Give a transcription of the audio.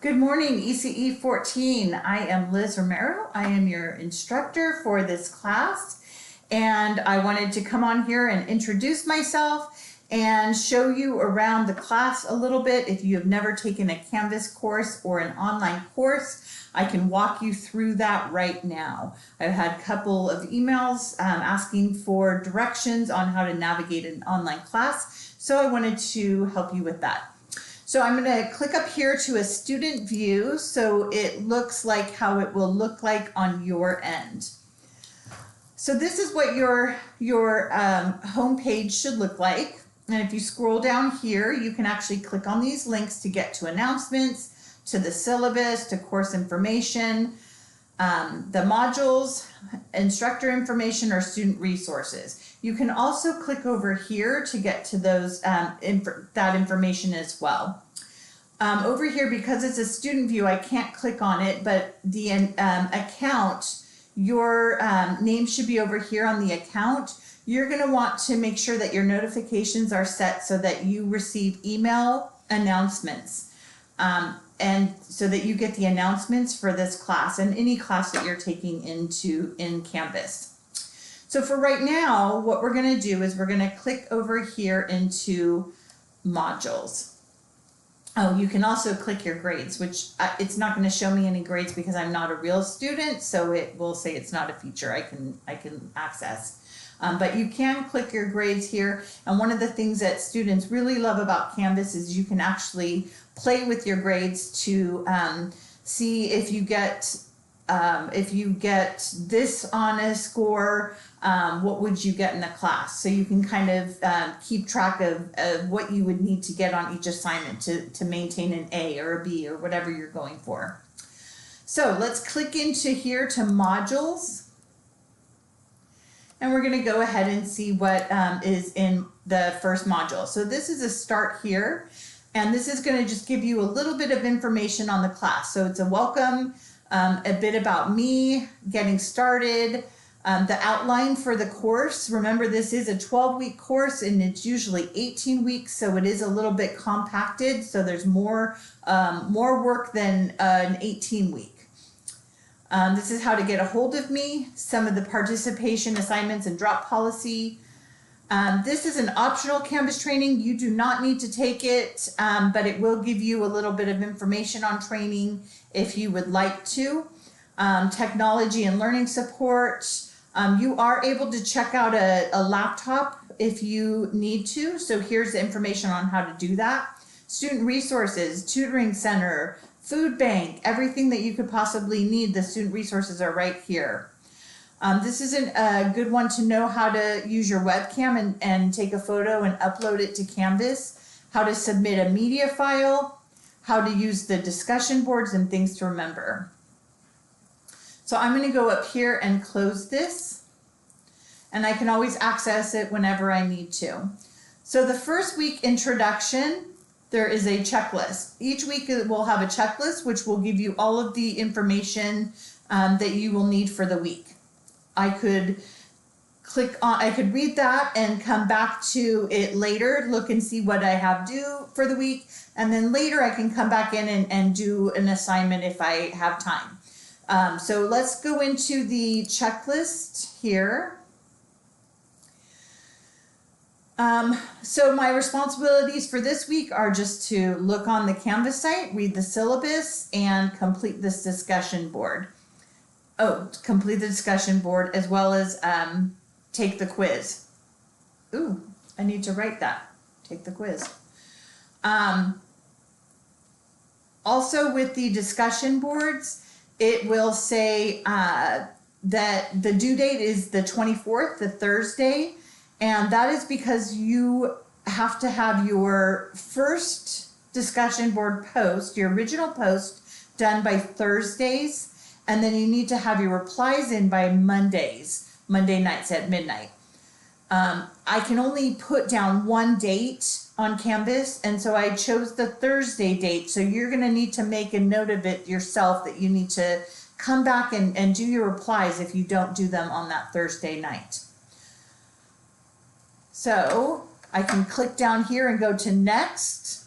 Good morning, ECE 14. I am Liz Romero. I am your instructor for this class, and I wanted to come on here and introduce myself and show you around the class a little bit. If you have never taken a Canvas course or an online course, I can walk you through that right now. I've had a couple of emails asking for directions on how to navigate an online class, so I wanted to help you with that. So I'm going to click up here to a student view so it looks like how it will look like on your end. So this is what your home page should look like. And if you scroll down here, you can actually click on these links to get to announcements, to the syllabus, to course information, the modules, instructor information, or student resources. You can also click over here to get to those that information as well. Over here, because it's a student view, I can't click on it, but the account, your name should be over here on the account. You're going to want to make sure that your notifications are set so that you receive email announcements, and so that you get the announcements for this class and any class that you're taking in Canvas. So for right now, what we're going to do is we're going to click over here into modules. Oh, you can also click your grades, which it's not going to show me any grades because I'm not a real student, so it will say it's not a feature I can access. But you can click your grades here, and one of the things that students really love about Canvas is you can actually play with your grades to see if you get this on a score, what would you get in the class? So you can kind of keep track of what you would need to get on each assignment to maintain an A or a B or whatever you're going for. So let's click into here to modules. And we're going to go ahead and see what is in the first module. So this is a start here. And this is going to just give you a little bit of information on the class. So it's a welcome, a bit about me, getting started, the outline for the course. Remember, this is a 12-week course and it's usually 18 weeks, so it is a little bit compacted. So there's more work than an 18-week. This is how to get a hold of me, some of the participation assignments and drop policy. This is an optional Canvas training. You do not need to take it, but it will give you a little bit of information on training if you would like to. Technology and learning support. You are able to check out a laptop if you need to. So here's the information on how to do that. Student resources, tutoring center, food bank, everything that you could possibly need. The student resources are right here. This is a good one to know how to use your webcam and take a photo and upload it to Canvas, how to submit a media file, how to use the discussion boards, and things to remember. So I'm going to go up here and close this, and I can always access it whenever I need to. So the first week introduction, there is a checklist. Each week we'll have a checklist which will give you all of the information that you will need for the week. I could read that and come back to it later, look and see what I have due for the week, and then later I can come back in and do an assignment if I have time. So let's go into the checklist here. So my responsibilities for this week are just to look on the Canvas site, read the syllabus, and complete this discussion board. Complete the discussion board as well as take the quiz. Ooh, I need to write that. Take the quiz. Also with the discussion boards, it will say that the due date is the 24th, the Thursday, and that is because you have to have your first discussion board post, your original post, done by Thursdays. And then you need to have your replies in by Monday nights at midnight. I can only put down one date on Canvas, and so I chose the Thursday date. So you're going to need to make a note of it yourself that you need to come back and do your replies if you don't do them on that Thursday night. So I can click down here and go to next.